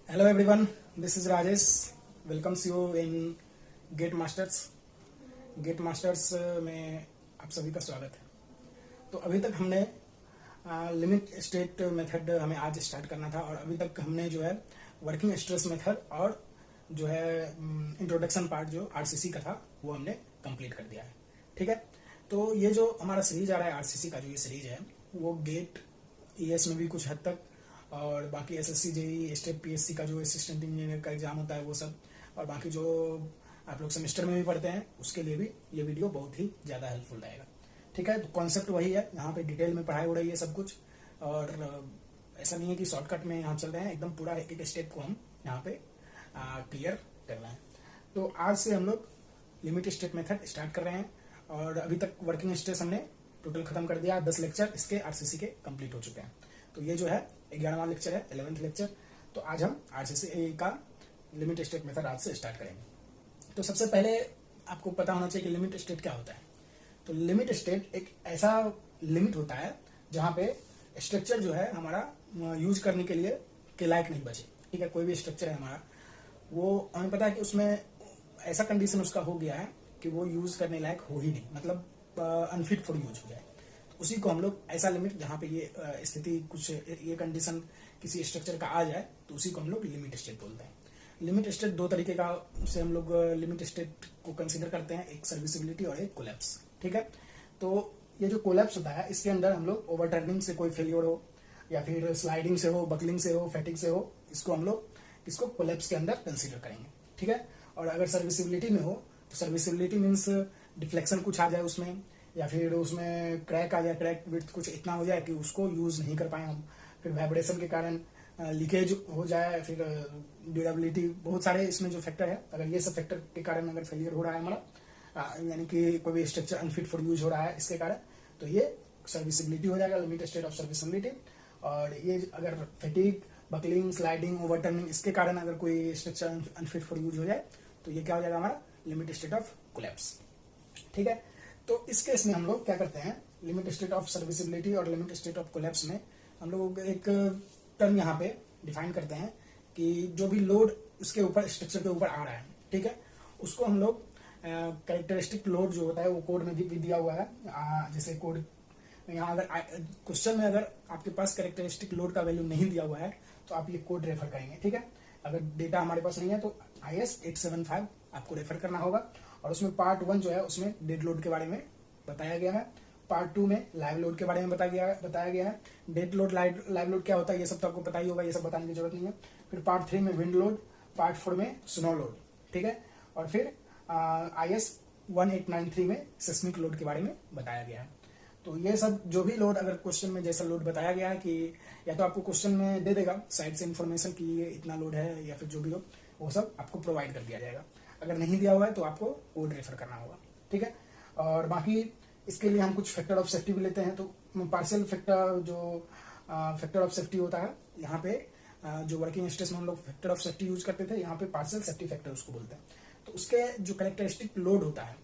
Hello everyone, this is Rajesh. Welcomes you in GATE masters. GATE masters में आप सभी का स्वागत है। तो अभी तक हमने लिमिट स्टेट मेथड हमें आज स्टार्ट करना था और अभी तक हमने जो है वर्किंग स्ट्रेस मेथड और जो है इंट्रोडक्शन पार्ट जो आरसीसी का था वो हमने कंप्लीट कर दिया है। ठीक है, तो ये जो हमारा सीरीज आ रहा है आरसीसी का जो ये सीरीज है वो गेट ईएस में भी कुछ हद तक और बाकी एसएससी जेई स्टेट पीएससी का जो असिस्टेंट इंजीनियर का एग्जाम होता है वो सब और बाकी जो आप लोग सेमेस्टर में भी पढ़ते हैं उसके लिए भी ये वीडियो बहुत ही ज़्यादा हेल्पफुल रहेगा। ठीक है, तो कॉन्सेप्ट वही है, यहाँ पे डिटेल में पढ़ाई हो रही है सब कुछ और ऐसा नहीं है कि शॉर्टकट में यहाँ चल रहे हैं, एकदम पूरा एक एक स्टेप को हम यहाँ पे क्लियर कर रहे हैं। तो आज से हम लोग लिमिट स्टेट मेथड स्टार्ट कर रहे हैं और अभी तक वर्किंग स्ट्रेस हमने टोटल खत्म कर दिया। 10 लेक्चर इसके आरसीसी के कंप्लीट हो चुके हैं। तो ये जो है 11वां लेक्चर है, 11th लेक्चर। तो आज हम आरसीसी का लिमिट स्टेट मेथड आज से स्टार्ट करेंगे। तो सबसे पहले आपको पता होना चाहिए कि लिमिट स्टेट क्या होता है। तो लिमिट स्टेट एक ऐसा लिमिट होता है जहां पे स्ट्रक्चर जो है हमारा यूज करने के लिए के लायक नहीं बचे। ठीक है, कोई भी स्ट्रक्चर है हमारा, वो हमें पता है कि उसमें ऐसा कंडीशन उसका हो गया है कि वो यूज करने लायक हो ही नहीं, मतलब अनफिट फॉर यूज हो जाए। उसी को हम लोग ऐसा लिमिट जहां पे ये स्थिति कुछ ये कंडीशन किसी स्ट्रक्चर का आ जाए तो उसी को हम लोग लिमिट स्टेट बोलते हैं। लिमिट स्टेट दो तरीके का से हम लोग लिमिट स्टेट को कंसीडर करते हैं, एक सर्विसिबिलिटी और एक कोलैप्स। ठीक है, तो ये जो कोलैप्स होता है इसके अंदर हम लोग ओवरटर्निंग से कोई फेलियर हो या फिर स्लाइडिंग से हो, बकलिंग से हो, फैटिग से हो, इसको हम लोग इसको कोलैप्स के अंदर कंसीडर करेंगे। ठीक है, और अगर सर्विसिबिलिटी में हो तो सर्विसिबिलिटी मीन्स डिफ्लेक्शन कुछ आ जाए उसमें या फिर उसमें क्रैक आ जाए, क्रैक विड्थ कुछ इतना हो जाए कि उसको यूज नहीं कर पाए हम, फिर वाइब्रेशन के कारण लीकेज हो जाए, फिर ड्यूरेबिलिटी, बहुत सारे इसमें जो फैक्टर है, अगर ये सब फैक्टर के कारण अगर फेलियर हो रहा है हमारा, यानी कि कोई भी स्ट्रक्चर अनफिट फॉर यूज हो रहा है इसके कारण, तो ये सर्विसिबिलिटी हो जाएगा, लिमिट स्टेट ऑफ सर्विसिबिलिटी। और ये अगर फैटिग, बकलिंग, स्लाइडिंग, ओवरटर्निंग इसके कारण अगर कोई स्ट्रक्चर अनफिट फॉर यूज हो जाए तो ये क्या हो जाएगा हमारा लिमिट स्टेट ऑफ कोलैप्स। ठीक है, तो इस केस में हम लोग क्या करते हैं, लिमिट स्टेट ऑफ सर्विसिबिलिटी और लिमिट स्टेट ऑफ कोलैप्स में हम लोग एक टर्म यहाँ पे डिफाइन करते हैं कि जो भी लोड उसके ऊपर स्ट्रक्चर के ऊपर आ रहा है, ठीक है, उसको हम लोग कैरेक्टरिस्टिक लोड जो होता है वो कोड में भी दिया हुआ है। जैसे कोड यहाँ अगर क्वेश्चन में अगर आपके पास कैरेक्टरिस्टिक लोड का वैल्यू नहीं दिया हुआ है तो आप ये कोड रेफर करेंगे। ठीक है, अगर डेटा हमारे पास नहीं है तो IS 875 आपको रेफर करना होगा और उसमें पार्ट 1 जो है उसमें डेड लोड के बारे में बताया गया है, पार्ट 2 में लाइव लोड के बारे में बताया गया है। डेड लोड, लाइव लोड क्या होता है ये सब तो आपको पता ही होगा, ये सब बताने की जरूरत नहीं है। फिर पार्ट 3 में विंड लोड, पार्ट 4 में स्नो लोड। ठीक है, और फिर IS 1893 में सिस्मिक लोड के बारे में बताया गया है। तो ये सब जो भी लोड अगर क्वेश्चन में जैसा लोड बताया गया है कि या तो आपको क्वेश्चन में दे देगा साइड से इन्फॉर्मेशन कि ये इतना लोड है या फिर जो भी हो वो सब आपको प्रोवाइड कर दिया जाएगा। अगर नहीं दिया हुआ है तो आपको कोड रेफर करना होगा। ठीक है, और बाकी इसके लिए हम कुछ फैक्टर ऑफ सेफ्टी भी लेते हैं। तो पार्शियल फैक्टर जो फैक्टर ऑफ सेफ्टी होता है यहाँ पे जो वर्किंग स्ट्रेस में हम लोग फैक्टर ऑफ सेफ्टी यूज करते थे, यहाँ पे पार्शियल सेफ्टी फैक्टर उसको बोलते हैं। तो उसके जो कैरेक्टरिस्टिक लोड होता है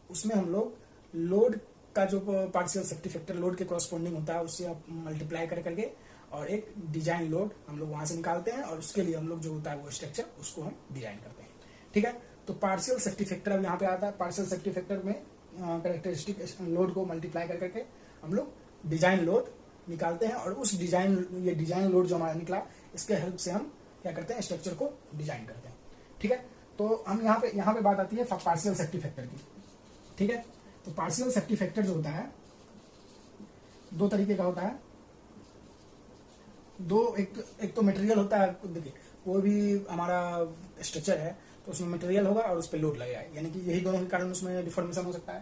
उसमें हम लोग लोड का जो पार्शियल सेफ्टी फैक्टर लोड के कॉरस्पॉन्डिंग होता है उससे आप मल्टीप्लाई कर करके और एक डिजाइन लोड हम लोग वहां से निकालते हैं और उसके लिए हम लोग जो होता है वो स्ट्रक्चर उसको हम डिजाइन करते हैं। ठीक है, तो पार्शियल सेफ्टी फैक्टर अब यहाँ पे आता है। पार्शियल सेफ्टी फैक्टर में कैरेक्टरिस्टिक लोड को मल्टीप्लाई कर करके हम लोग डिजाइन लोड निकालते हैं और उस ये डिजाइन लोड जो हमारा निकला इसके हेल्प से हम क्या करते हैं, स्ट्रक्चर को डिजाइन करते हैं। ठीक है, तो हम यहाँ पे बात आती है पार्शियल सेफ्टी फैक्टर की। ठीक है, तो पार्शियल सेफ्टी फैक्टर जो होता है दो तरीके का होता है। एक तो मटेरियल होता है, देखिए कोई भी हमारा स्ट्रक्चर है तो उसमें मटेरियल होगा और उस पर लोड लगेगा, यानी कि यही दोनों के कारण उसमें डिफॉर्मेशन हो सकता है।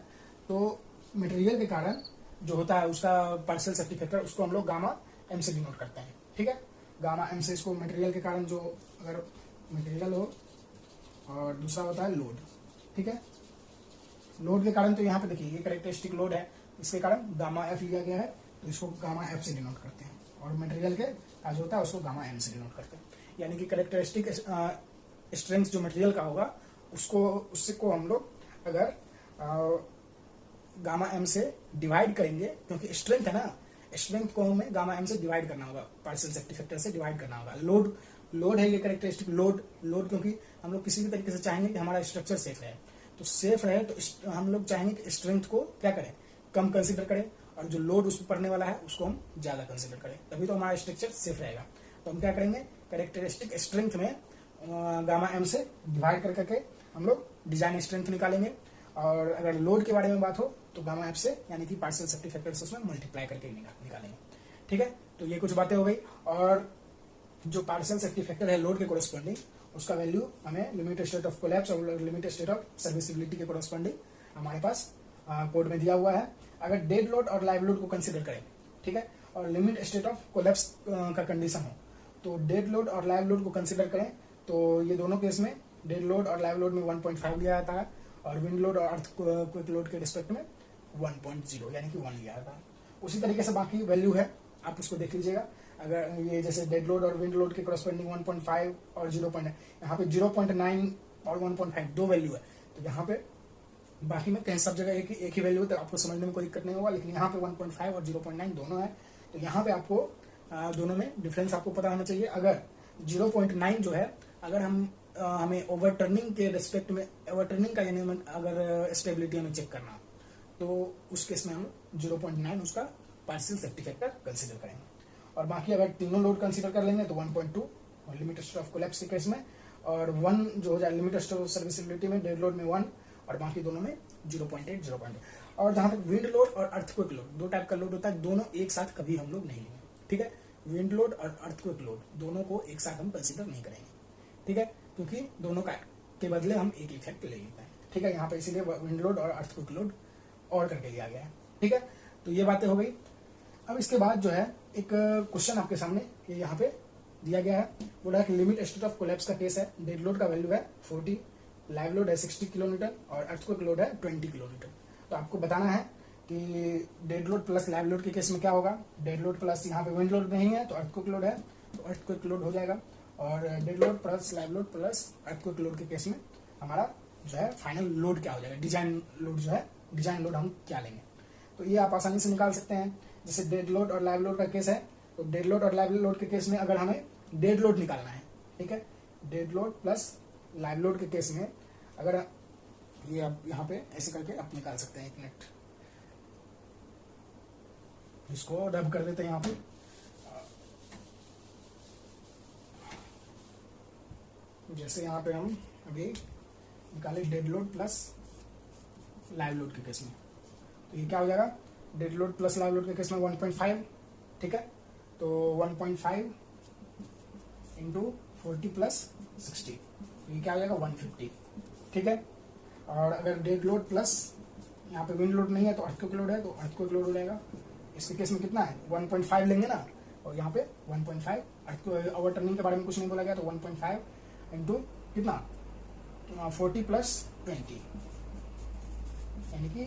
तो मटेरियल के कारण जो होता है उसका पार्शियल सेफ्टी फैक्टर उसको हम लोग गामा एम से डिनोट करते हैं। ठीक है, गामा एम से इसको मटेरियल के कारण जो अगर मटेरियल हो और दूसरा होता है लोड। ठीक है, लोड के कारण तो यहाँ पे देखिए ये कैरेक्टरिस्टिक लोड है, इसके कारण गामा एफ लिया गया है तो इसको गामा एफ से डिनोट करते हैं और मटेरियल के जो होता है उसको गामा एम से डिनोट करते हैं। यानी कि कैरेक्टरिस्टिक स्ट्रेंथ जो मटेरियल का होगा उससे को हम लोग अगर गामा एम से डिवाइड करेंगे, क्योंकि स्ट्रेंथ है ना, स्ट्रेंथ को हमें गामा एम से डिवाइड करना होगा, पार्शियल सेफ्टी फैक्टर से डिवाइड करना होगा। लोड है ये कैरेक्टरिस्टिक लोड क्योंकि हम लोग किसी भी तरीके से चाहेंगे कि हमारा स्ट्रक्चर सेफ रहे, तो सेफ रहे तो हम लोग चाहेंगे कि स्ट्रेंथ को क्या करें, कम कंसिडर करें, और जो लोड उस पर पड़ने वाला है उसको हम ज्यादा कंसिडर करें, तभी तो हमारा स्ट्रक्चर सेफ रहेगा। तो हम क्या करेंगे, कैरेक्टरिस्टिक स्ट्रेंथ में गामा एम से डिवाइड कर करके हम लोग डिजाइन स्ट्रेंथ निकालेंगे, और अगर लोड के बारे में बात हो तो गामा एफ से यानी कि पार्शियल सेफ्टी फैक्टर से उसमें मल्टीप्लाई करके निकालेंगे। ठीक है, तो ये कुछ बातें हो गई। और जो पार्शियल सेफ्टी फैक्टर है लोड के कोरस्पॉन्डिंग, उसका वैल्यू हमें लिमिट स्टेट ऑफ कोलैप्स और लिमिट स्टेट ऑफ सर्विसिबिलिटी के कोरस्पॉन्डिंग हमारे पास कोड में दिया हुआ है। अगर डेड लोड और लाइव लोड को कंसिडर करें, ठीक है, और लिमिट स्टेट ऑफ कोलैप्स का कंडीशन हो, तो डेड लोड और लाइव लोड को कंसिडर करें तो ये दोनों केस में डेड लोड और लाइव लोड में 1.5 लिया जाता है, और विंड लोड और अर्थ क्विक लोड के रिस्पेक्ट में 1.0 यानी कि 1 लिया जाता है। उसी तरीके से बाकी वैल्यू है, आप उसको देख लीजिएगा। अगर ये जैसे डेड लोड और विंड लोड के कोरस्पॉन्डिंग 1.5 और 0. यहाँ पे 0.9 और 1.5 दो वैल्यू है, तो यहाँ पे बाकी में कहीं सब जगह एक ही वैल्यू है, तो आपको समझने में कोई दिक्कत नहीं होगा। लेकिन यहाँ पे 1.5 और 0.9 दोनों है, तो यहाँ पे आपको दोनों में डिफरेंस आपको पता होना चाहिए। अगर 0.9 जो है, अगर हमें ओवरटर्निंग के रिस्पेक्ट में, ओवरटर्निंग का यानी अगर स्टेबिलिटी हमें चेक करना, तो उस केस में हम 0.9 उसका पार्शियल सेफ्टी फैक्टर कंसिडर करेंगे। और बाकी अगर तीनों लोड कंसिडर कर लेंगे तो 1.2 और लिमिट स्टेट ऑफ कोलैप्स के केस में, और 1 जो हो जाए लिमिट स्टेट ऑफ सर्विसिबिलिटी में, डेड लोड में 1, और बाकी दोनों में 0.8 0.8। और जहां तक विंड लोड और अर्थक्वेक लोड, दो टाइप का लोड होता है, दोनों एक साथ कभी हम लोग नहीं लेंगे। ठीक है, विंड लोड और अर्थक्वेक लोड दोनों को एक साथ हम कंसिडर नहीं करेंगे। ठीक है, क्योंकि दोनों का के बदले हम एक इफेक्ट ले लेते हैं। ठीक है, यहाँ पे इसीलिए विंड लोड और अर्थक्वेक लोड और करके लिया गया है। ठीक है, तो ये बातें हो गई। अब इसके बाद जो है एक क्वेश्चन आपके सामने ये यहाँ पे दिया गया है, बोला है कि लिमिट स्टेट ऑफ कोलैप्स का केस है, डेड लोड का वैल्यू है 40, लाइव लोड है 60 किलोमीटर और अर्थक्वेक लोड है 20 किलोमीटर। तो आपको बताना है कि dead load plus live load के केस में क्या होगा। डेड लोड प्लस यहाँ पे विंड लोड नहीं है तो अर्थक्वेक लोड है, तो अर्थक्वेक लोड हो जाएगा, और dead load plus live load plus earthquake load के केस में हमारा जो है फाइनल लोड क्या हो जाएगा, डिजाइन लोड जो है, डिजाइन लोड हम क्या लेंगे। तो ये आप आसानी से निकाल सकते हैं। जैसे डेड लोड और लाइव लोड का केस है, तो डेड लोड और लाइव लोड के केस में अगर हमें डेड लोड निकालना है, ठीक है, dead load plus live load के केस में अगर ये आप यहाँ पे ऐसे करके आप निकाल सकते हैं। एक मिनट, इसको डब कर देते हैं यहाँ पे। जैसे यहाँ पे हम अभी निकाले dead load plus live load के केस में, तो ये क्या हो जाएगा, dead load plus live load के केस में 1.5, ठीक है, तो 1.5 इंटू 40 प्लस 60, ये क्या हो जाएगा 150। ठीक है, और अगर डेड लोड प्लस यहाँ पे विंड लोड नहीं है तो अर्थक्वेक लोड है, तो अर्थक्वेक लोड हो जाएगा। इसके केस में कितना है 1.5 लेंगे ना, और यहाँ पे 1.5, अर्थक्वेक ओवरटर्निंग के बारे में कुछ नहीं बोला गया, तो 1.5 इंटू कितना 40 प्लस 20 यानी कि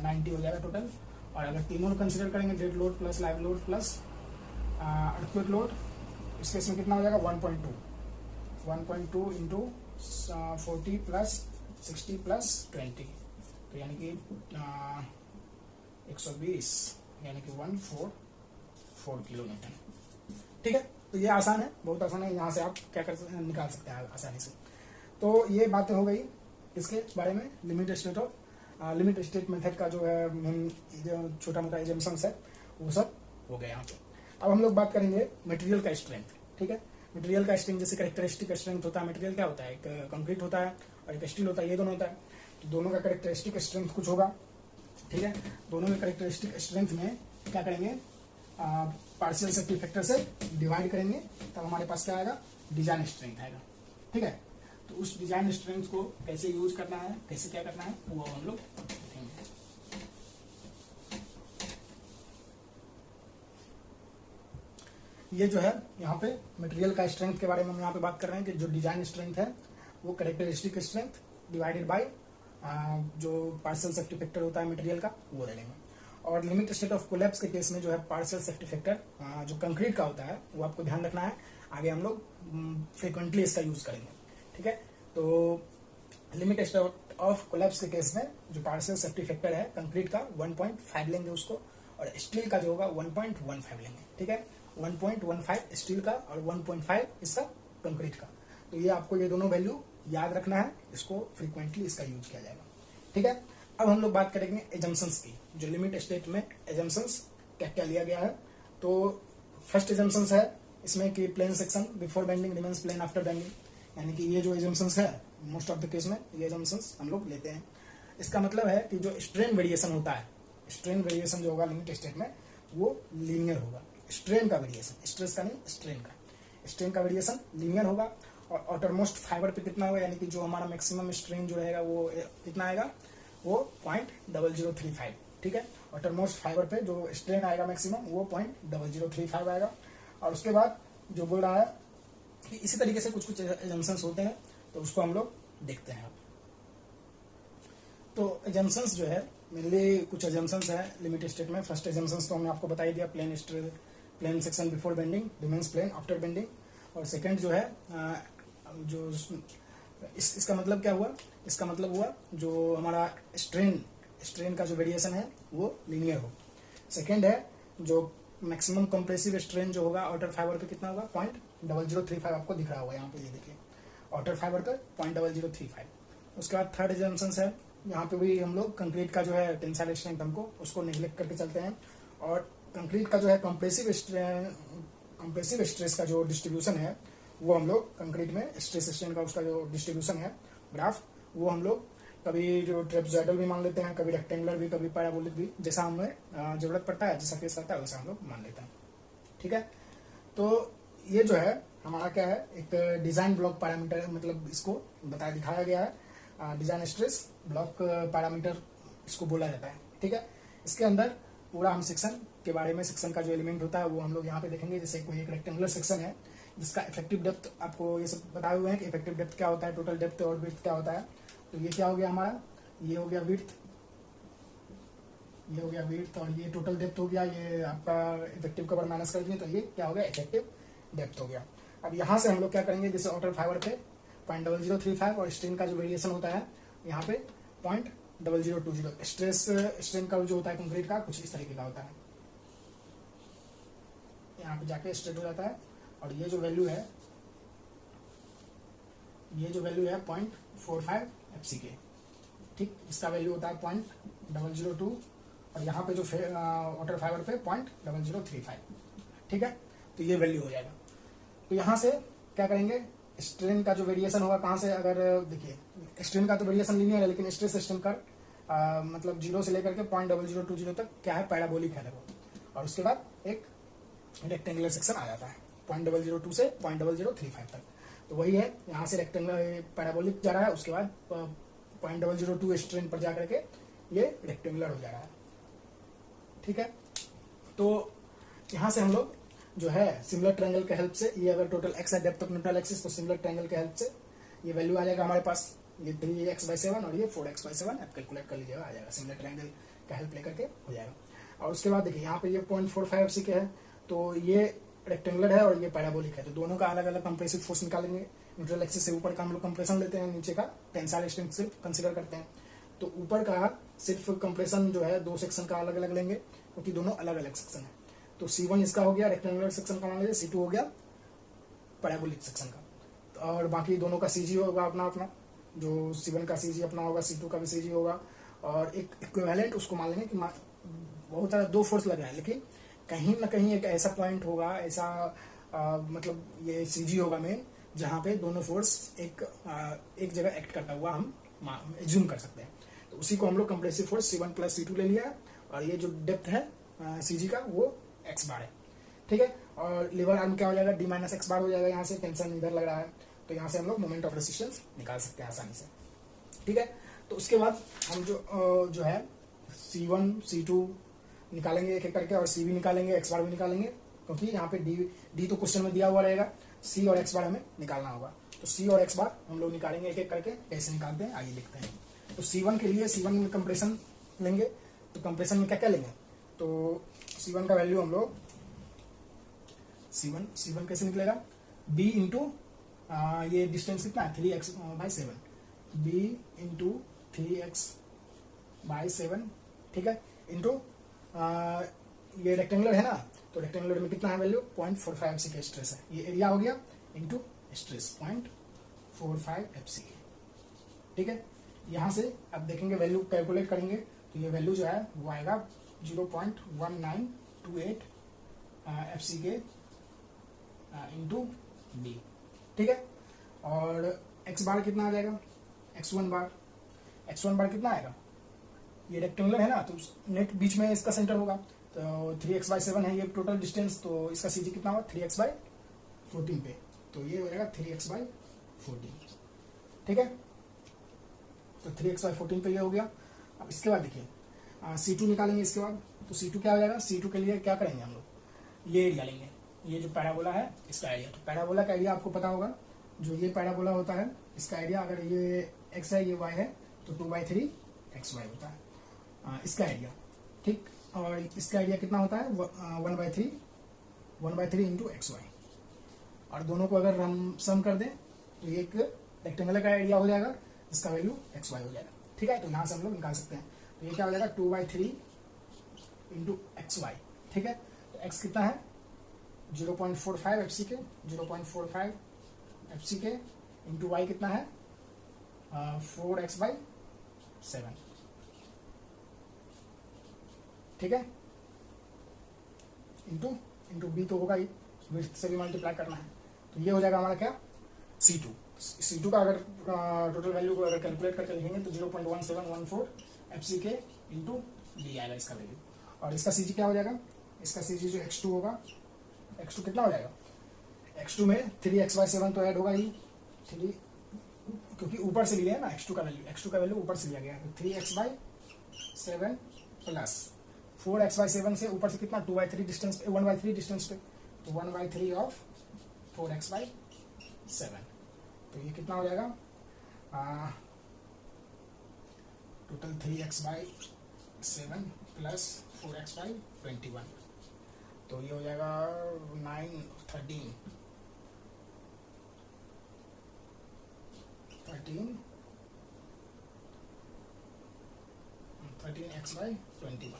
90 हो जाएगा टोटल। और अगर तीनों कंसिडर करेंगे, dead load plus live load plus earthquake load, इस केस में कितना हो जाएगा 1.2 इंटू 40 प्लस 60 प्लस 20, तो यानी कि 120 यानी कि 144 किलोमीटर। ठीक है, तो ये आसान है, बहुत आसान है, यहाँ से आप क्या कर निकाल सकते हैं आसानी से। तो ये बातें हो गई इसके बारे में, लिमिट स्टेट मेथड का जो है छोटा मोटा एजम्पशंस है वो सब हो गया यहाँ पे। अब हम लोग बात करेंगे मटेरियल का स्ट्रेंथ। ठीक है, मटेरियल का स्ट्रेंथ जैसे कैरेक्टरिस्टिक स्ट्रेंथ होता है, मटेरियल क्या होता है, एक कंक्रीट होता है और एक स्टील होता है, ये दोनों होता है, तो दोनों का कैरेक्टरिस्टिक स्ट्रेंथ कुछ होगा। ठीक है, दोनों के कैरेक्टरिस्टिक स्ट्रेंथ में क्या करेंगे, पार्शियल सेफ्टी फैक्टर से डिवाइड करेंगे, तब हमारे पास क्या आएगा, डिजाइन स्ट्रेंथ आएगा। ठीक है, तो उस डिजाइन स्ट्रेंथ को कैसे यूज करना है, कैसे क्या करना है, वो हम लोग देखेंगे। ये जो है यहाँ पे मटेरियल का स्ट्रेंथ के बारे में हम यहाँ पे बात कर रहे हैं कि जो डिजाइन स्ट्रेंथ है वो कैरेक्टरिस्टिक स्ट्रेंथ डिवाइडेड बाय जो पार्शियल सेफ्टी फैक्टर होता है मटेरियल का, वो ले लेंगे। और लिमिट स्टेट ऑफ कोलैप्स के केस में जो है पार्शियल सेफ्टी फैक्टर जो कंक्रीट का होता है वो आपको ध्यान रखना है, आगे हम लोग फ्रिक्वेंटली इसका यूज करेंगे। ठीक है, तो लिमिट स्टेट ऑफ कोलैप्स के केस में जो पार्शियल सेफ्टी फैक्टर है कंक्रीट का 1.5 लेंगे उसको, और स्टील का जो होगा 1.15 लेंगे। ठीक है, 1.15 स्टील का और 1.5 इसका कंक्रीट का। तो ये आपको ये दोनों वैल्यू याद रखना है, इसको फ्रीक्वेंटली इसका यूज किया जाएगा। ठीक है, अब हम लोग बात करेंगे एजम्पशंस की, जो लिमिट स्टेट में एजम्पशंस क्या क्या लिया गया है। तो फर्स्ट एजम्पशंस है इसमें कि plane section before bending remains plane after bending, यानी कि ये जो एजम्पशंस है मोस्ट ऑफ द केस में ये एजम्पशंस हम लोग लेते हैं। इसका मतलब है कि जो स्ट्रेन वेरिएशन होता है, स्ट्रेन वेरिएशन जो होगा लिमिट स्टेट में वो लीनियर होगा। स्ट्रेन का वेरिएशन, स्ट्रेस का नहीं, स्ट्रेन का, स्ट्रेन का वेरिएशन लीनियर होगा। और आउटरमोस्ट फाइबर पे कितना होगा, यानी कि जो हमारा मैक्सिमम स्ट्रेन जो रहेगा वो कितना आएगा, वो 0.0035। ठीक है, आउटरमोस्ट फाइबर पे जो स्ट्रेन आएगा मैक्सिमम वो 0.0035 आएगा। और उसके बाद जो बोल रहा है कि इसी तरीके से कुछ कुछ एजम्पशंस होते हैं, तो उसको हम लोग देखते हैं। तो एजम्पशंस जो है मेनली कुछ एजम्पशंस है लिमिट स्टेट में। फर्स्ट एजम्पशंस तो हमने आपको बता ही दिया, plane section before bending remains plane after bending. और सेकंड जो है जो इसका मतलब क्या हुआ, इसका मतलब हुआ जो हमारा स्ट्रेन का जो वेरिएशन है वो लीनियर हो। सेकंड है जो मैक्सिमम कंप्रेसिव स्ट्रेन जो होगा आउटर फाइबर पे कितना होगा, 0.0035 आपको दिख रहा होगा यहाँ पे, ये देखिए आउटर फाइबर पे 0.0035। उसके बाद थर्ड एजम्पशन है, यहाँ पे भी हम लोग कंक्रीट का जो है टेंसाइल स्ट्रेंथ हमको उसको नेग्लेक्ट करके चलते हैं। और कंक्रीट का जो है कंप्रेसिव स्ट्रेस का जो डिस्ट्रीब्यूशन है वो हम लोग कंक्रीट में स्ट्रेस स्ट्रेन का उसका जो डिस्ट्रीब्यूशन है ग्राफ, वो हम लोग कभी जो ट्रेपेजॉइडल भी मान लेते हैं, कभी रेक्टेंगुलर भी, कभी पैराबोलिक भी, जैसा हमें जरूरत पड़ता है, जैसा केस रहता है वैसा हम लोग मान लेते हैं। ठीक है, तो ये जो है हमारा क्या है, एक डिजाइन ब्लॉक पैरामीटर, मतलब इसको बताया दिखाया गया है, डिजाइन स्ट्रेस ब्लॉक पैरामीटर इसको बोला जाता है। ठीक है, इसके अंदर पूरा हम सेक्शन के बारे में, सेक्शन का जो एलिमेंट होता है वो हम लोग यहाँ पे देखेंगे। जैसे कोई एक रेक्टेंगुलर सेक्शन है जिसका इफेक्टिव डेप्थ आपको ये सब बताए हुए हैं कि इफेक्टिव डेप्थ क्या होता है, टोटल डेप्थ और विड्थ क्या होता है। तो ये क्या हो गया हमारा, ये हो गया विड्थ, ये हो गया विड्थ, और ये टोटल डेप्थ हो गया, ये आपका इफेक्टिव कवर माइनस कर दिए तो ये क्या हो गया, इफेक्टिव डेप्थ हो गया। अब यहाँ से हम लोग क्या करेंगे, जैसे आउटर फाइबर पे 0.0035 और स्ट्रेन का जो वेरिएशन होता है यहाँ पे 0.0020। स्ट्रेस स्ट्रेन का जो होता है कंक्रीट का कुछ इस तरीके का होता है, यहाँ पे जाके स्ट्रेट हो जाता है। और ये जो वैल्यू है, ये जो वैल्यू है 0.45 FCK। ठीक, इसका वैल्यू होता है 0.002 और यहाँ पे जो वाटर फाइबर पे 0.0035। ठीक है, तो ये वैल्यू हो जाएगा। तो यहाँ से क्या करेंगे, स्ट्रेन का जो वेरिएशन होगा कहाँ से, अगर देखिए स्ट्रेन का तो वेरिएशन लीनियर है, लेकिन स्ट्रेस स्ट्रेन का मतलब 0 से लेकर के 0.0020 तक क्या है, पैराबोलिक है देखो। और उसके बाद एक रेक्टेंगुलर सेक्शन आ जाता है 0.002 से 0.0035 तक। तो वही है, यहाँ से रेक्टेंगुलर पैराबोलिक जा रहा है, उसके बाद 0.002 स्ट्रेन पर जाकर के ये रेक्टेंगुलर हो जा रहा है। ठीक है, तो यहाँ से हम लोग जो है सिमिलर ट्रायंगल के हेल्प से, ये अगर टोटल एक्स है डेप्थ ऑफ न्यूट्रल एक्सिस, तो सिमिलर ट्रायंगल के हेल्प से ये वैल्यू आ जाएगा हमारे पास, ये 3x/7 और ये 4x/7 आप कैलकुलेट कर लीजिएगा, आ जाएगा। सिमिलर ट्रायंगल का हेल्प लेकर के हो जाएगा। और उसके बाद देखिए यहाँ पे ये 0.45 FCK है, तो ये रेक्टेंगुलर है और ये पैराबोलिक है, तो दोनों का अलग अलग कंप्रेसिव फोर्स निकालेंगे। न्यूट्रल एक्सिस से ऊपर का हम लोग कंप्रेशन लेते हैं, नीचे का टेंसाइल स्ट्रेंथ सिर्फ कंसीडर करते हैं। तो ऊपर का सिर्फ कंप्रेशन जो है 2 सेक्शन का अलग अलग लेंगे, क्योंकि दोनों अलग अलग सेक्शन है। तो C1 इसका हो गया रेक्टेंगुलर सेक्शन का मान लीजिए, C2 हो गया पैराबोलिक सेक्शन का, और बाकी दोनों का CG होगा अपना अपना, जो C1 का CG अपना होगा, C2 का भी CG होगा। और एक इक्विवेलेंट उसको मान लेंगे कि बहुत सारा 2 फोर्स लग रहा है, लेकिन कहीं ना कहीं एक ऐसा पॉइंट होगा, ऐसा मतलब ये CG होगा मेन, जहाँ पे दोनों फोर्स एक जगह एक्ट करता हुआ हम एज्यूम कर सकते हैं। तो उसी को हम लोग कंप्रेसिव फोर्स C1 + C2 ले लिया है, और ये जो डेप्थ है CG का वो x बार है। ठीक है, और लीवर आर्म क्या हो जाएगा, d - x बार हो जाएगा। यहाँ से टेंशन इधर लग रहा है, तो यहाँ से हम लोग मोमेंट ऑफ रेसिस्टेंस निकाल सकते हैं आसानी से। ठीक है, तो उसके बाद हम जो है C1 C2 निकालेंगे एक एक करके, और C भी निकालेंगे, x बार भी निकालेंगे, क्योंकि यहाँ पे d तो क्वेश्चन में दिया हुआ रहेगा, C और x बार हमें निकालना होगा। तो C और x बार हम लोग निकालेंगे एक एक करके, कैसे निकालते हैं आइए लिखते हैं। तो C1 के लिए C1 में कंप्रेशन लेंगे, तो कंप्रेशन में क्या क्या लेंगे, तो C1 का वैल्यू हम लोग C1 कैसे निकलेगा, B इंटू ये डिस्टेंस कितना है 3x/7, B इंटू 3x/7। ठीक है, इंटू ये रेक्टेंगुलर है ना, तो रेक्टेंगुलर में कितना है वैल्यू 0.45 FCK स्ट्रेस है, ये एरिया हो गया, इंटू स्ट्रेस 0.45 एफसीके। ठीक है, यहां से अब देखेंगे वैल्यू कैलकुलेट करेंगे तो ये वैल्यू जो है वो आएगा 0.1928 एफसीके इंटू डी। ठीक है, और एक्स बार कितना आ जाएगा, x1 बार, x1 बार कितना आएगा, ये रेक्टेंगुलर है ना तो नेट बीच में इसका सेंटर होगा, तो 3x/7 है ये टोटल डिस्टेंस, तो इसका सीजी कितना होगा 3x/14 पे, तो ये हो जाएगा 3x/14। ठीक है, तो 3x/14 पे ये हो गया। अब इसके बाद देखिए C2 निकालेंगे इसके बाद, तो C2 क्या हो जाएगा, C2 के लिए क्या करेंगे हम लोग, ये एरिया लेंगे, ये जो पैराबोला है इसका एरिया, तो पैराबोला का एरिया आपको पता होगा, जो ये पैराबोला होता है इसका एरिया, अगर ये x है ये y है तो 2/3 xy होता है इसका एरिया। ठीक, और इसका एरिया कितना होता है 1/3 इंटू XY, और दोनों को अगर हम सम कर दें तो ये एक रेक्टेंगल का एरिया हो जाएगा, इसका वैल्यू XY हो जाएगा। ठीक है, तो यहाँ से हम लोग निकाल सकते हैं, तो ये क्या हो जाएगा 2/3 इंटू XY। ठीक है, तो x कितना है 0.45 एफसीके, 0.45 एफसीके इंटू y कितना है 4x/7। ठीक है, इंटू बी तो होगा ही, विड्थ से भी मल्टीप्लाई करना है, तो ये हो जाएगा हमारा क्या C2 का अगर टोटल वैल्यू को अगर कैलकुलेट करके लिखेंगे तो 0.1714 एफसीके इंटू डी आएगा इसका वैल्यू, और इसका सीजी क्या हो जाएगा, इसका सीजी जो x2 होगा, x2 कितना हो जाएगा, x2 में 3x/7 तो ऐड होगा ही, 3 क्योंकि ऊपर से लिया है ना x2 का वैल्यू ऊपर से लिया गया है, तो 3x/7 प्लस 4x/7 से ऊपर से कितना 2/3 डिस्टेंस पे, 1/3 डिस्टेंस पे, तो 1/3 ऑफ 4x/7, तो ये कितना हो जाएगा टोटल 3x/7 प्लस 4x/21, तो ये हो जाएगा 13 x/21।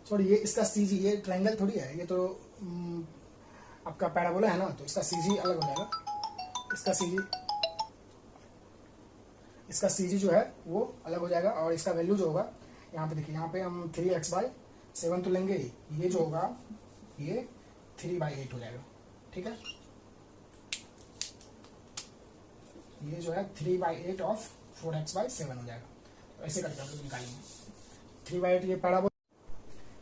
सॉरी, ये इसका सीजी, ये ट्रायंगल थोड़ी है, ये तो आपका पैराबोला है ना, तो इसका सीजी अलग हो जाएगा, इसका सीजी जो है वो अलग हो जाएगा, और इसका वैल्यू जो होगा यहाँ पे देखिए, यहाँ पे हम 3x/7 तो लेंगे ही, ये जो होगा ये 3/8 हो जाएगा। ठीक है, ये जो है 3/8 ऑफ 4x/7 हो जाएगा, तो ऐसे करके हम लोग निकालेंगे 3/8, ये पैराबोला,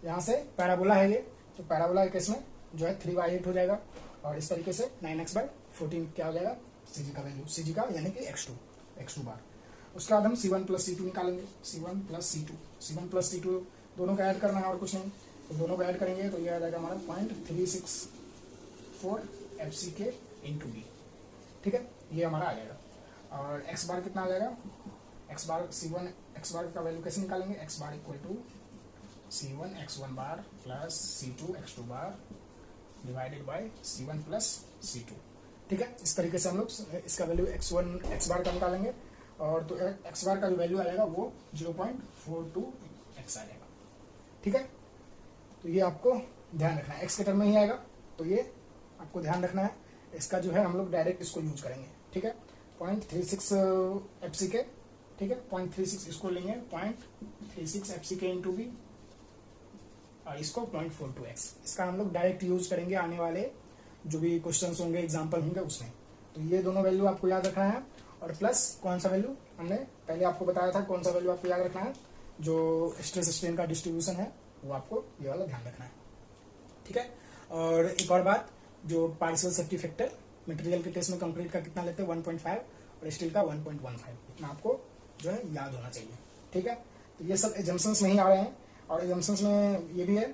यहाँ से पैराबोला है ये, तो पैराबोला के केस में जो है 3/8 हो जाएगा, और इस तरीके से 9x/14 क्या हो जाएगा सीजी का वैल्यू, सीजी का यानी कि x2 बार। उसके बाद हम C1 प्लस C2 निकालेंगे, C1 प्लस C2 दोनों का ऐड करना है और कुछ नहीं, तो दोनों को ऐड करेंगे तो ये आ जाएगा हमारा 0.364 एफसीके इंटू बी। ठीक है, ये हमारा आ जाएगा, और x बार कितना आ जाएगा, x बार x बार का वैल्यू कैसे निकालेंगे, x bar equal to C1 x1 bar plus C2 x2 bar divided by C1 plus C2। ठीक है, इस तरीके से हम लोग इसका वैल्यू x बार का निकालेंगे, और तो x बार का जो वैल्यू आएगा वो 0.42x आ जाएगा। ठीक है, तो ये आपको ध्यान रखना है, x के टर्म में ही आएगा, तो ये आपको ध्यान रखना है, इसका जो है हम लोग डायरेक्ट इसको यूज करेंगे। ठीक है, 0.36 एफसीके, ठीक है 0.36 इसको लेंगे 0.36 एफसीके इंटू बी, और इसको 0.42x, इसका हम लोग डायरेक्ट यूज करेंगे आने वाले जो भी क्वेश्चंस होंगे, एग्जांपल होंगे उसमें, तो ये दोनों वैल्यू आपको याद रखना है, और प्लस कौन सा वैल्यू हमने पहले आपको बताया था, कौन सा वैल्यू आपको याद रखना है, जो स्ट्रेस स्ट्रेन का डिस्ट्रीब्यूशन है वो आपको ये वाला ध्यान रखना है। ठीक है, और एक और बात, जो पार्शियल सेफ्टी फैक्टर मटेरियल के केस में कंक्रीट का कितना लेते हैं 1.5 और स्टील का 1.15, इतना आपको जो है याद होना चाहिए। ठीक है, तो ये सब एजम्पशंस नहीं आ रहे हैं, और एजम्पशंस में ये भी है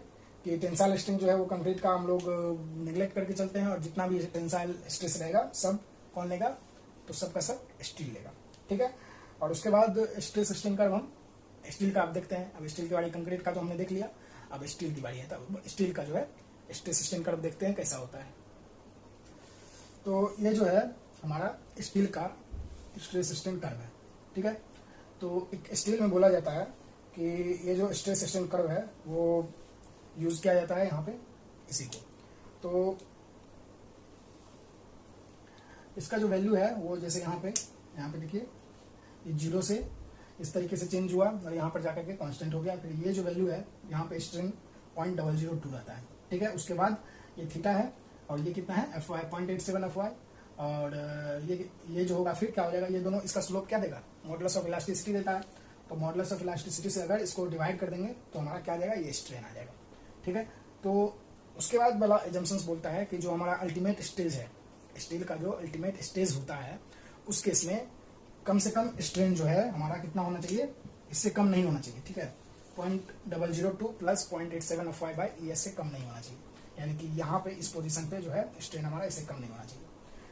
कि टेंसाइल स्ट्रेंथ जो है वो कंक्रीट का हम लोग निगलेक्ट करके चलते हैं, और जितना भी टेंसाइल स्ट्रेस रहेगा सब कौन लेगा, तो सब का सब स्टील लेगा। ठीक है, और उसके बाद स्ट्रेस स्ट्रेन कर्व हम स्टील का आप देखते हैं, अब स्टील की बारी, कंक्रीट का तो हमने देख लिया, अब स्टील की बारी है, तब स्टील का जो है स्ट्रेस स्ट्रेन कर्व देखते हैं कैसा होता है। तो ये जो है हमारा स्टील का स्ट्रेस स्ट्रेन कर्व है। ठीक है, तो एक स्टील में बोला जाता है कि ये जो स्ट्रेस स्ट्रेन कर्व है वो यूज किया जाता है यहाँ पे इसी को। तो इसका जो वैल्यू है वो जैसे यहाँ पे देखिए ये 0 से इस तरीके से चेंज हुआ और यहाँ पर जाकर के कांस्टेंट हो गया। फिर ये जो वैल्यू है यहाँ पे स्ट्रिंग 0.002 रहता है, ठीक है। उसके बाद ये थीटा है और ये कितना है fy 0.87 fy, और ये जो होगा फिर क्या हो जाएगा, ये दोनों इसका स्लोप क्या देगा, मॉडुलस ऑफ इलास्टिसिटी देता है। तो मॉडुलस ऑफ इलास्टिसिटी से अगर इसको डिवाइड कर देंगे तो हमारा क्या आ जाएगा, ये स्ट्रेन आ जाएगा, ठीक है। तो उसके बाद वाला एजम्पशंस बोलता है कि जो हमारा अल्टीमेट स्टेज है, स्टील का जो अल्टीमेट स्टेज होता है, उस केस में कम से कम स्ट्रेन जो है हमारा कितना होना चाहिए, इससे कम नहीं होना चाहिए, ठीक है। 0.002 प्लस 0.87 fy बाई ES से कम नहीं होना चाहिए, यानी कि यहाँ पे इस पोजीशन पे जो है स्ट्रेन हमारा इससे कम नहीं होना चाहिए।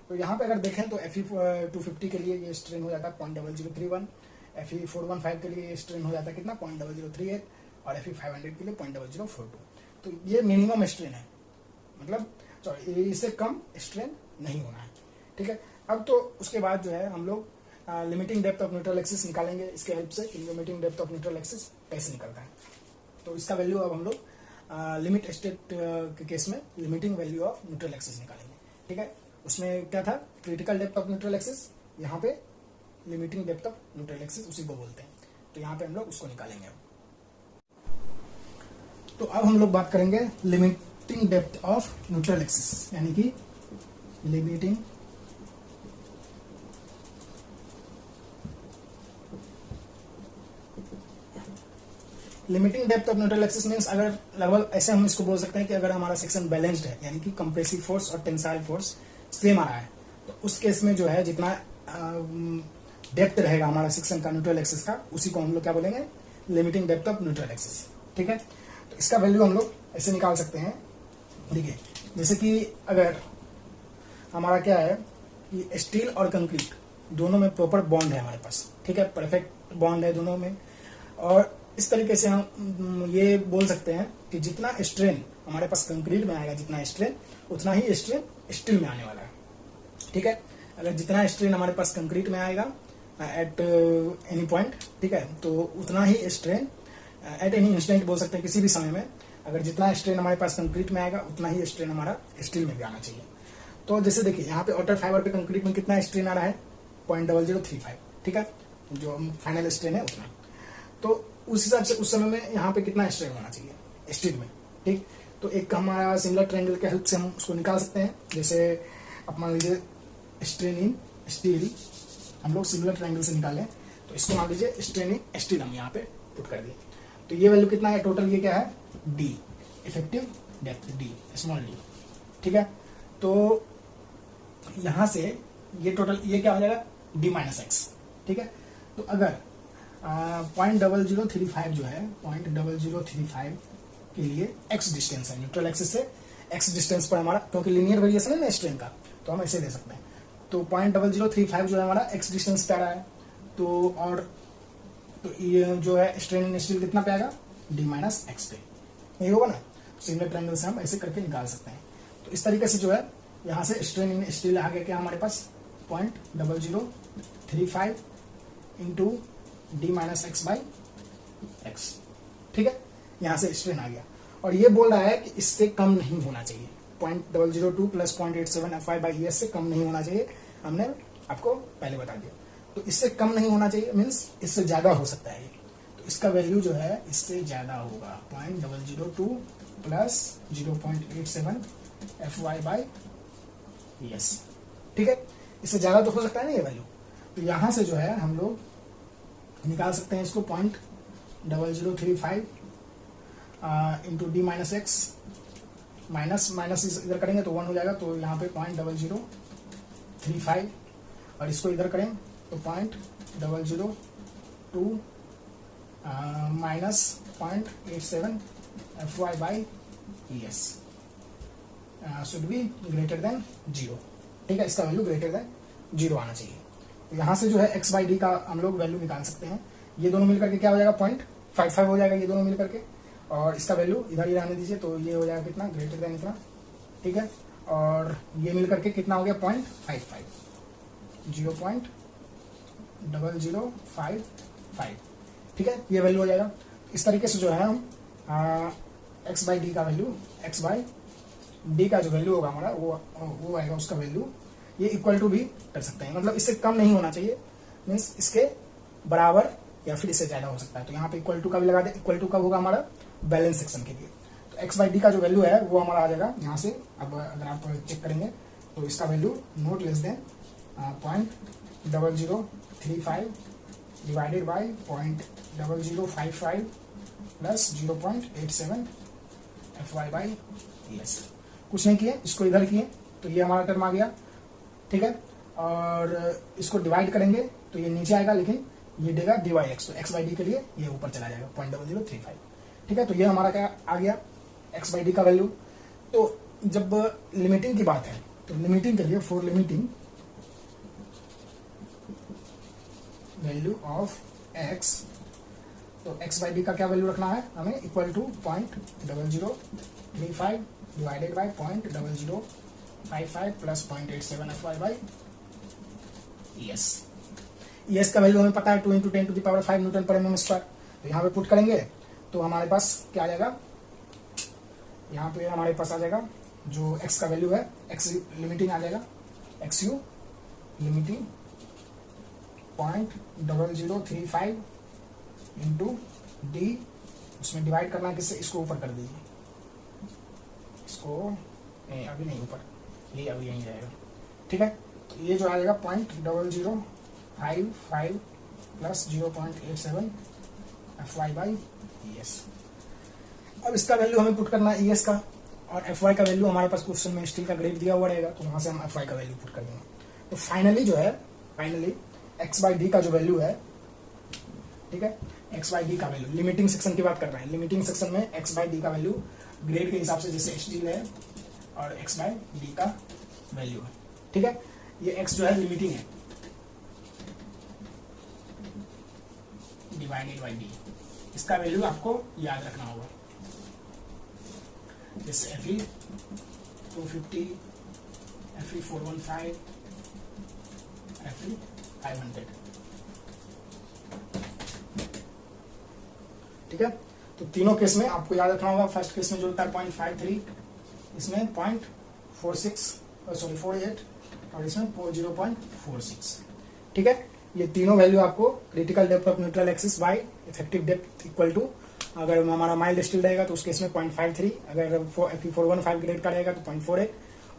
तो यहाँ पे अगर देखें तो Fe250 के लिए ये स्ट्रेन हो जाता है 0.0031, Fe415 के लिए ये स्ट्रेन हो जाता है कितना 0.0038, और Fe500 के लिए 0.0042। तो ये मिनिमम स्ट्रेन है, मतलब सॉरी इससे कम स्ट्रेन नहीं होना है, ठीक है। अब तो उसके बाद जो है हम लोग limiting depth of neutral axis निकालेंगे इसके हेल्प से। Limiting depth of neutral axis कैसे निकलता है, तो इसका वैल्यू अब हम लोग लिमिट स्टेट के केस में limiting value of neutral axis निकालेंगे, ठीक है। उसमें क्या था, critical depth of neutral axis, यहाँ पे limiting depth of neutral axis उसी को बोलते हैं। तो यहाँ पे हम लोग उसको निकालेंगे। तो अब हम लोग बात करेंगे limiting depth of neutral axis, यानी कि limiting depth of neutral axis means अगर लगभग ऐसे हम इसको बोल सकते हैं कि अगर हमारा सेक्शन बैलेंस्ड है, यानी कि कंप्रेसिव फोर्स और टेंसाइल फोर्स सेम आ रहा है, तो उस केस में जो है जितना डेप्थ रहेगा हमारा सेक्शन का न्यूट्रल एक्सिस का, उसी को हम लोग क्या बोलेंगे, limiting depth of neutral axis, ठीक है। तो इसका वैल्यू हम लोग ऐसे निकाल सकते हैं, देखिए जैसे कि अगर हमारा क्या है कि स्टील और कंक्रीट दोनों में प्रॉपर बॉन्ड है हमारे पास, ठीक है, परफेक्ट बॉन्ड है दोनों में, और इस तरीके से हम ये बोल सकते हैं कि जितना स्ट्रेन हमारे पास कंक्रीट में आएगा, जितना स्ट्रेन उतना ही स्ट्रेन स्टील में आने वाला है, ठीक है। अगर जितना स्ट्रेन हमारे पास कंक्रीट में आएगा एट एनी पॉइंट, ठीक है, तो उतना ही स्ट्रेन एट एनी इंस्टेंट बोल सकते हैं, किसी भी समय में अगर जितना स्ट्रेन हमारे पास कंक्रीट में आएगा उतना ही स्ट्रेन हमारा स्टील में भी आना चाहिए। तो जैसे देखिए यहाँ पे आउटर फाइबर पे कंक्रीट में कितना स्ट्रेन आ रहा है 0.0035, ठीक है, जो फाइनल स्ट्रेन है उतना। तो उस हिसाब से उस समय में यहाँ पे कितना स्ट्रेन होना चाहिए स्टील में, ठीक। तो एक हमारा सिमिलर ट्रायंगल के हेल्प से हम उसको निकाल सकते हैं। जैसे आप मान लीजिए स्ट्रेन इन स्टील, हम लोग सिमिलर ट्रायंगल से निकालें, तो इसको मान लीजिए स्ट्रेन इन स्टील हम यहाँ पे पुट कर दिए। तो ये वैल्यू कितना है टोटल, ये क्या है D, effective depth D, small D, ठीक है। तो यहाँ से ये टोटल ये क्या हो जाएगा डी माइनस एक्स, ठीक है। तो अगर 0.0035 जो है 0.0035 के लिए x डिस्टेंस है न्यूट्रल एक्सिस से, x डिस्टेंस पर हमारा, क्योंकि लीनियर वेरिएशन है ना स्ट्रेन का, तो हम ऐसे दे सकते हैं। तो 0.0035 जो है हमारा x डिस्टेंस पे आ रहा है, तो और तो ये जो है स्ट्रेन स्टील कितना पे आएगा d माइनस एक्स पे, यही होगा ना। सिमिलर ट्रायंगल से हम ऐसे करके निकाल सकते हैं। तो इस तरीके से जो है यहाँ से स्ट्रेन इन स्टील आ गया क्या हमारे पास 0.0035 into D minus x by x, ठीक है, यहाँ से स्ट्रेन आ गया। और ये बोल रहा है कि इससे कम नहीं होना चाहिए, 0.002 प्लस 0.87 FY बाई ES से कम नहीं होना चाहिए, हमने आपको पहले बता दिया। तो इससे कम नहीं होना चाहिए मीन्स इससे ज्यादा हो सकता है ये, तो इसका वैल्यू जो है इससे ज्यादा होगा 0.002 प्लस 0.87 FY बाई ES, ठीक है। इससे ज्यादा तो हो सकता है ना ये वैल्यू। तो यहाँ से जो है हम लोग निकाल सकते हैं इसको 0.0035 into D minus x, minus minus इधर करेंगे तो 1 हो जाएगा, तो यहाँ पे 0.0035 और इसको इधर करें तो 0.002 minus 0.87 FY by ES should be greater than 0, ठीक है। इसका वैल्यू ग्रेटर देन 0 आना चाहिए। तो यहाँ से जो है x बाई डी का हम लोग वैल्यू निकाल सकते हैं। ये दोनों मिलकर के क्या हो जाएगा 0.55 हो जाएगा ये दोनों मिलकर के, और इसका वैल्यू इधर ही रहने दीजिए, तो ये हो जाएगा कितना ग्रेटर देन इतना, ठीक है। और ये मिलकर के कितना हो गया 0.55, 0.0055, ठीक है, ये वैल्यू हो जाएगा। इस तरीके से जो है हम एक्स बाई डी का वैल्यू, एक्स बाई डी का जो वैल्यू होगा हमारा वो आएगा, उसका वैल्यू ये इक्वल टू भी कर सकते हैं, मतलब इससे कम नहीं होना चाहिए, मीन्स इसके बराबर या फिर इससे ज्यादा हो सकता है। तो यहाँ पे इक्वल टू का भी लगा दे। इक्वल टू कब होगा हमारा, बैलेंस सेक्शन के लिए। तो एक्स बाई डी का जो वैल्यू है वो हमारा आ जाएगा यहाँ से। अब अगर आप चेक करेंगे तो इसका value note less than 0.0035 divided by 0.0055 plus 0.87 FY by ES। कुछ नहीं किए, इसको इधर किए तो ये हमारा टर्म आ गया, ठीक है। और इसको डिवाइड करेंगे तो ये नीचे आएगा, लेकिन ये देगा dy x, तो x बाई डी के लिए ये ऊपर चला जाएगा 0.0035, ठीक है। तो ये हमारा क्या आ गया, x बाई डी का वैल्यू। तो जब लिमिटिंग की बात है तो लिमिटिंग के लिए for limiting value of x, तो x बाई डी का क्या वैल्यू रखना है हमें, equal to 0.0035 divided by 0.0055 plus 0.87 FY by ES। ES का वैल्यू हमें पता है 2 × 10⁵ न्यूटन पर mm स्क्वायर। तो यहाँ पे पुट करेंगे तो हमारे पास क्या आ जाएगा, यहाँ पे हमारे पास आ जाएगा जो x का वैल्यू है, x लिमिटिंग आ जाएगा, XU लिमिटिंग 0.0035 इंटू डी, उसमें डिवाइड करना है किससे, इसको ऊपर कर दीजिए, इसको अभी नहीं ऊपर, ये अभी यहीं जाएगा, ठीक है। तो ये जो आ जाएगा 0.0055 प्लस 0.87 FY बाई ES। अब इसका वैल्यू हमें पुट करना है ES का, और FY का वैल्यू हमारे पास क्वेश्चन में स्टील का ग्रेड दिया हुआ रहेगा, तो वहां से हम FY का वैल्यू पुट कर देंगे। तो फाइनली जो है, फाइनली x बाई डी का जो वैल्यू है, ठीक है, x बाई डी का वैल्यू, लिमिटिंग सेक्शन की बात कर रहे हैं, लिमिटिंग सेक्शन में x बाई डी का वैल्यू ग्रेड के हिसाब से जैसे स्टील है और x बाई डी का वैल्यू है, ठीक है। ये x जो है लिमिटिंग है, डिवाइडेड बाई डी, इसका वैल्यू आपको याद रखना होगा, जैसे Fe 250, Fe 415, Fe 500, ठीक है। तो तीनों केस में आपको याद रखना होगा, फर्स्ट केस में जो होता है 0.53, इसमें 48 और इसमें 0.46, ठीक है। ये तीनों वैल्यू आपको critical depth of neutral axis by effective depth equal to, अगर हमारा माइल्ड स्टील रहेगा तो उस केस में 0.53, अगर Fe415 ग्रेड का रहेगा तो 0.48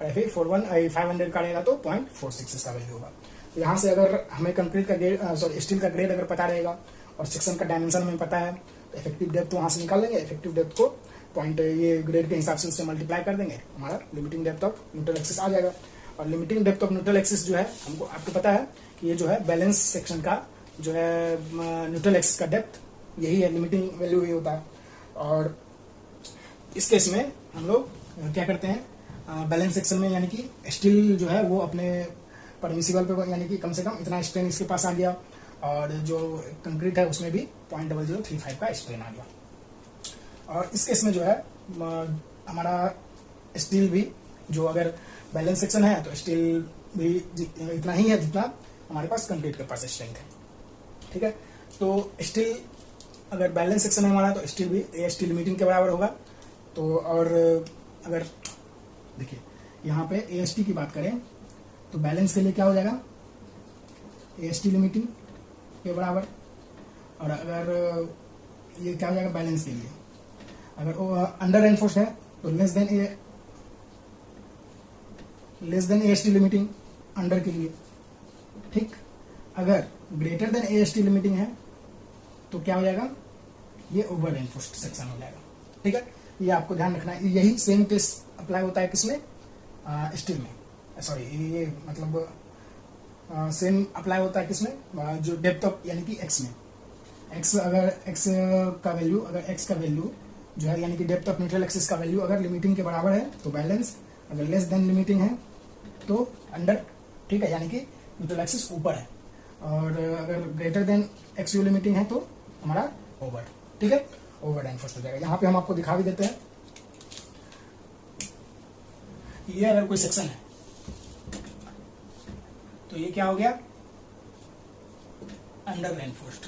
और Fe500 का रहेगा तो 0.46 इसका वैल्यू होगा। तो यहाँ से अगर हमें कंक्रीट का ग्रेड, सॉरी स्टील का ग्रेड अगर पता रहेगा और सेक्शन का डायमेंशन हमें पता है, तो इफेक्टिव डेप्थ वहां से निकाल लेंगे, इफेक्टिव डेप्थ को पॉइंट ये ग्रेड के हिसाब से उससे मल्टीप्लाई कर देंगे, हमारा limiting depth of neutral axis आ जाएगा। और limiting depth of neutral axis जो है, हमको आपको पता है कि ये जो है बैलेंस सेक्शन का जो है न्यूट्रल एक्सिस का डेप्थ, यही है लिमिटिंग वैल्यू, ये होता है। और इस केस में हम लोग क्या करते हैं, बैलेंस सेक्शन में यानी कि स्टील जो है वो अपने परमिसिबल पे, यानी कि कम से कम इतना स्ट्रेन इसके पास आ गया, और जो कंक्रीट है उसमें भी 0.0035 का स्ट्रेन आ गया। और इस केस में जो है हमारा स्टील भी जो अगर बैलेंस सेक्शन है तो स्टील भी इतना ही है जितना हमारे पास कंक्रीट के पास स्ट्रेंथ है, ठीक है। तो स्टील अगर बैलेंस सेक्शन है हमारा तो स्टील भी ये स्टील लिमिटिंग के बराबर होगा। तो और अगर देखिए यहाँ पे AST की बात करें तो बैलेंस के लिए क्या हो जाएगा, AST लिमिटिंग के बराबर, और अगर ये क्या हो जाएगा बैलेंस के लिए, अगर अंडर एनफोर्स्ड है तो less than AST limiting under के लिए, ठीक। अगर ग्रेटर देन AST लिमिटिंग है तो क्या हो जाएगा, ये ओवर एनफोर्स्ड सेक्शन हो जाएगा, ठीक है। ये आपको ध्यान रखना है। यही सेम केस अप्लाई होता है किसमें, स्टील में, सॉरी ये मतलब सेम अप्लाई होता है किसमें, जो डेप्थ ऑफ यानी कि x में, x अगर x का वैल्यू, अगर x का वैल्यू जो है यानी कि डेप्थ ऑफ न्यूट्रल एक्सिस का वैल्यू अगर लिमिटिंग के बराबर है तो बैलेंस, अगर लेस देन लिमिटिंग है तो अंडर, ठीक है, यानी कि न्यूट्रल एक्सिस ऊपर है, और अगर ग्रेटर देन XU लिमिटिंग है तो हमारा ओवर, ठीक है, ओवर एनफोर्स्ड हो जाएगा। यहाँ पे हम आपको दिखा भी देते हैं, ये अगर कोई सेक्शन है तो ये क्या हो गया, अंडर एनफोर्स्ड।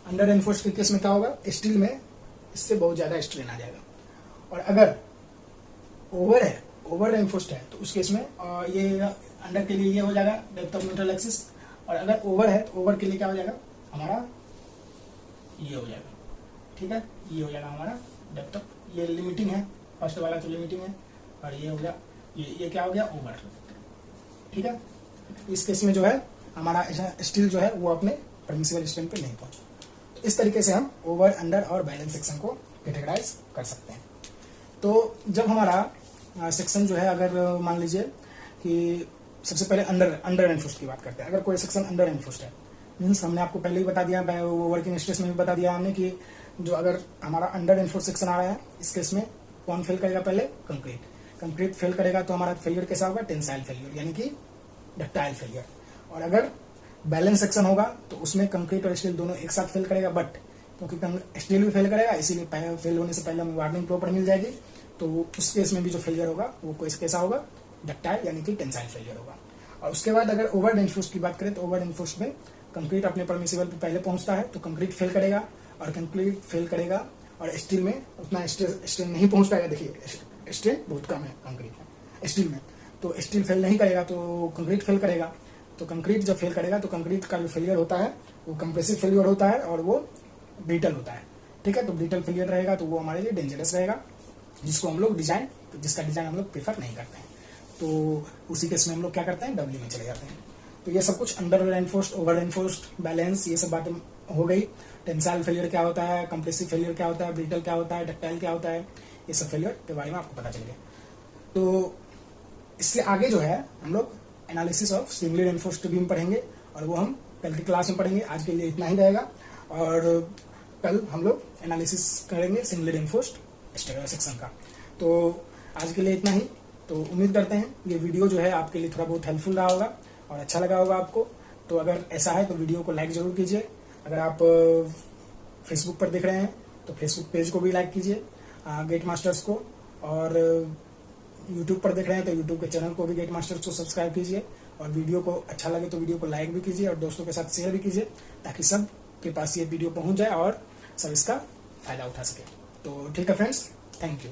अंडर एनफोर्स्ड के केस में क्या होगा, स्टील में इससे बहुत ज्यादा स्ट्रेन आ जाएगा। और अगर ओवर है, ओवर रेनफोर्स्ड है, तो उस केस में ये अंडर के लिए ये हो जाएगा डेप्थ ऑफ न्यूट्रल एक्सिस, और अगर ओवर है तो ओवर के लिए क्या हो जाएगा हमारा ये हो जाएगा, ठीक है, ये हो जाएगा हमारा डेप्थ ऑफ, ये लिमिटिंग है, फर्स्ट वाला तो लिमिटिंग है, और ये हो गया ये क्या हो गया ओवर, ठीक है। इस केस में जो है हमारा स्टील जो है वो अपने परमिसिबल स्ट्रेंथ पे नहीं पहुंचा। तो इस तरीके से हम ओवर, अंडर और बैलेंस सेक्शन को कैटेगराइज कर सकते हैं। तो जब हमारा सेक्शन जो है, अगर मान लीजिए कि सबसे पहले अंडर एनफोर्स्ड की बात करते हैं। अगर कोई सेक्शन अंडर एनफोर्स्ड है, मीन्स हमने आपको पहले ही बता दिया, वर्किंग स्ट्रेस में भी बता दिया हमने कि जो अगर हमारा अंडर एनफोर्स्ड सेक्शन आ रहा है, इस केस में कौन फेल करेगा, पहले कंक्रीट फेल करेगा, तो हमारा फेलियर कैसा होगा, टेंसाइल फेलियर यानी कि डक्टाइल फेलियर। और अगर बैलेंस सेक्शन होगा तो उसमें कंक्रीट और स्टील दोनों एक साथ फेल करेगा, बट क्योंकि स्टील भी फेल करेगा, इसीलिए फेल होने से पहले हमें वार्निंग प्रॉपर मिल जाएगी। तो उस केस में भी जो फेलियर होगा वो कैसा होगा, डक्टाइल यानी कि टेंसाइल फेलियर होगा। और उसके बाद अगर ओवर एनफोर्स्ड की बात करें तो ओवर एनफोर्स्ड में कंक्रीट अपने परमिसिबल पे पहले पहुंचता है, तो कंक्रीट फेल करेगा, और कंक्रीट फेल करेगा और स्टील में उतना स्ट्रेन नहीं पहुंच पाएगा। देखिए स्ट्रेन बहुत कम है कंक्रीट में, स्टील में, तो स्टील फेल नहीं करेगा तो कंक्रीट फेल करेगा। तो कंक्रीट जब फेल करेगा तो कंक्रीट का जो फेलियर होता है वो कंप्रेसिव फेलियर होता है और वो ब्रिटल होता है, ठीक है। तो ब्रिटल फेलियर रहेगा तो वो हमारे लिए डेंजरस रहेगा, जिसका डिजाइन हम लोग प्रेफर नहीं करते हैं। तो उसी केस में हम लोग क्या करते हैं, डब्ल्यू में चले जाते हैं। तो ये सब कुछ under enforced, over enforced, balance, ये सब बातें हो गई। टेंसाइल फेलियर क्या होता है, कंप्रेसिव फेलियर क्या होता है, ब्रिटल क्या होता है, डक्टाइल क्या होता है, ये सब फेलियर के बारे में आपको पता चल गया। तो इससे आगे जो है हम लोग analysis of singly reinforced beam पढ़ेंगे, और वो हम कल की क्लास में पढ़ेंगे। आज के लिए इतना ही रहेगा, और कल हम लोग एनालिसिस करेंगे सिंगली रेनफोर्स्ड सेक्शन का। तो आज के लिए इतना ही। तो उम्मीद करते हैं ये वीडियो जो है आपके लिए थोड़ा बहुत हेल्पफुल रहा होगा और अच्छा लगा होगा आपको। तो अगर ऐसा है तो वीडियो को लाइक जरूर कीजिए। अगर आप फेसबुक पर देख रहे हैं तो फेसबुक पेज को भी लाइक कीजिए गेट मास्टर्स को, और यूट्यूब पर देख रहे हैं तो यूट्यूब के चैनल को भी गेट मास्टर्स को सब्सक्राइब कीजिए। और वीडियो को अच्छा लगे तो वीडियो को लाइक भी कीजिए और दोस्तों के साथ शेयर भी कीजिए, ताकि सब के पास ये वीडियो पहुंच जाए और सब इसका फायदा उठा सके। तो ठीक है फ्रेंड्स, थैंक यू।